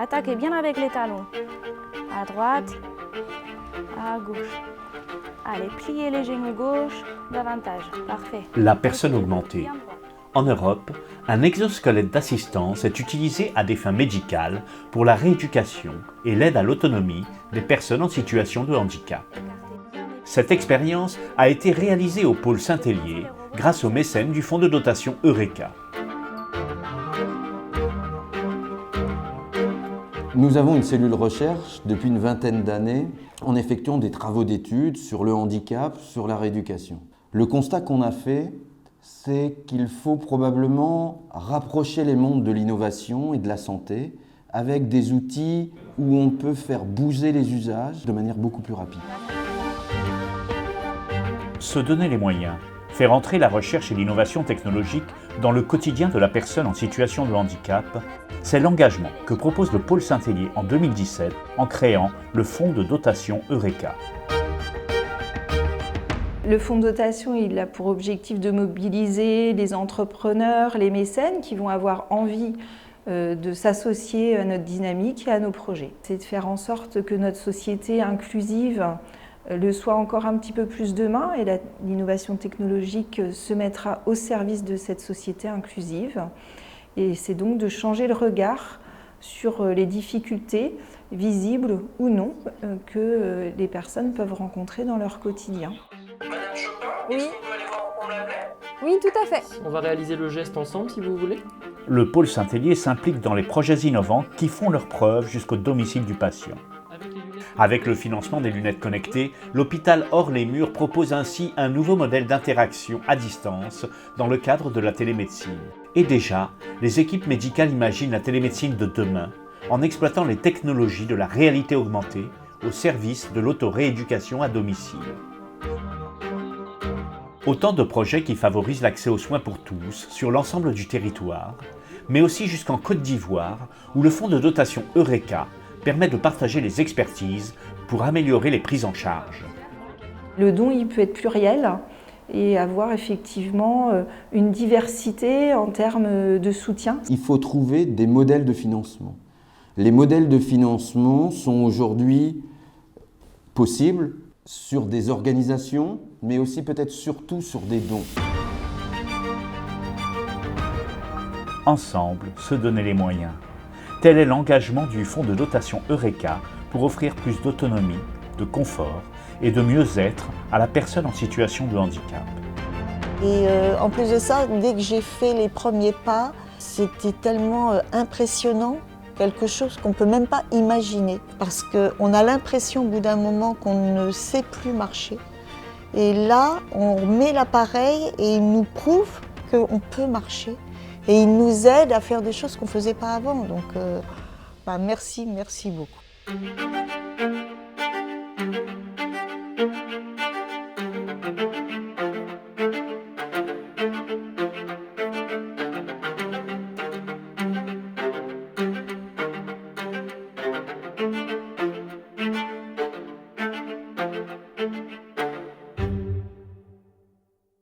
Attaquez bien avec les talons. À droite, à gauche. Allez, pliez les genoux gauche, davantage. Parfait. La personne augmentée. En Europe, un exosquelette d'assistance est utilisé à des fins médicales pour la rééducation et l'aide à l'autonomie des personnes en situation de handicap. Cette expérience a été réalisée au pôle Saint-Hélier grâce aux mécènes du fonds de dotation Eureka. Nous avons une cellule recherche depuis une vingtaine d'années en effectuant des travaux d'études sur le handicap, sur la rééducation. Le constat qu'on a fait, c'est qu'il faut probablement rapprocher les mondes de l'innovation et de la santé avec des outils où on peut faire bouger les usages de manière beaucoup plus rapide. Se donner les moyens, faire entrer la recherche et l'innovation technologique dans le quotidien de la personne en situation de handicap, c'est l'engagement que propose le pôle Saint-Hélier en 2017 en créant le fonds de dotation Eureka. Le fonds de dotation, il a pour objectif de mobiliser les entrepreneurs, les mécènes qui vont avoir envie de s'associer à notre dynamique et à nos projets. C'est de faire en sorte que notre société inclusive le soit encore un petit peu plus demain et l'innovation technologique se mettra au service de cette société inclusive. Et c'est donc de changer le regard sur les difficultés, visibles ou non, que les personnes peuvent rencontrer dans leur quotidien. Madame Chopin, Oui. est-ce qu'on peut aller voir en complet ? Oui, tout à fait. On va réaliser le geste ensemble si vous voulez. Le pôle Saint-Hélier s'implique dans les projets innovants qui font leurs preuves jusqu'au domicile du patient. Avec le financement des lunettes connectées, l'hôpital Hors les Murs propose ainsi un nouveau modèle d'interaction à distance dans le cadre de la télémédecine. Et déjà, les équipes médicales imaginent la télémédecine de demain en exploitant les technologies de la réalité augmentée au service de l'auto-rééducation à domicile. Autant de projets qui favorisent l'accès aux soins pour tous sur l'ensemble du territoire, mais aussi jusqu'en Côte d'Ivoire où le fonds de dotation Eureka permet de partager les expertises pour améliorer les prises en charge. Le don, il peut être pluriel et avoir effectivement une diversité en termes de soutien. Il faut trouver des modèles de financement. Les modèles de financement sont aujourd'hui possibles sur des organisations, mais aussi peut-être surtout sur des dons. Ensemble, se donner les moyens. Tel est l'engagement du fonds de dotation Eureka pour offrir plus d'autonomie, de confort et de mieux-être à la personne en situation de handicap. Et en plus de ça, dès que j'ai fait les premiers pas, c'était tellement impressionnant, quelque chose qu'on ne peut même pas imaginer. Parce qu'on a l'impression au bout d'un moment qu'on ne sait plus marcher. Et là, on met l'appareil et il nous prouve qu'on peut marcher. Et il nous aide à faire des choses qu'on ne faisait pas avant. Donc, merci beaucoup.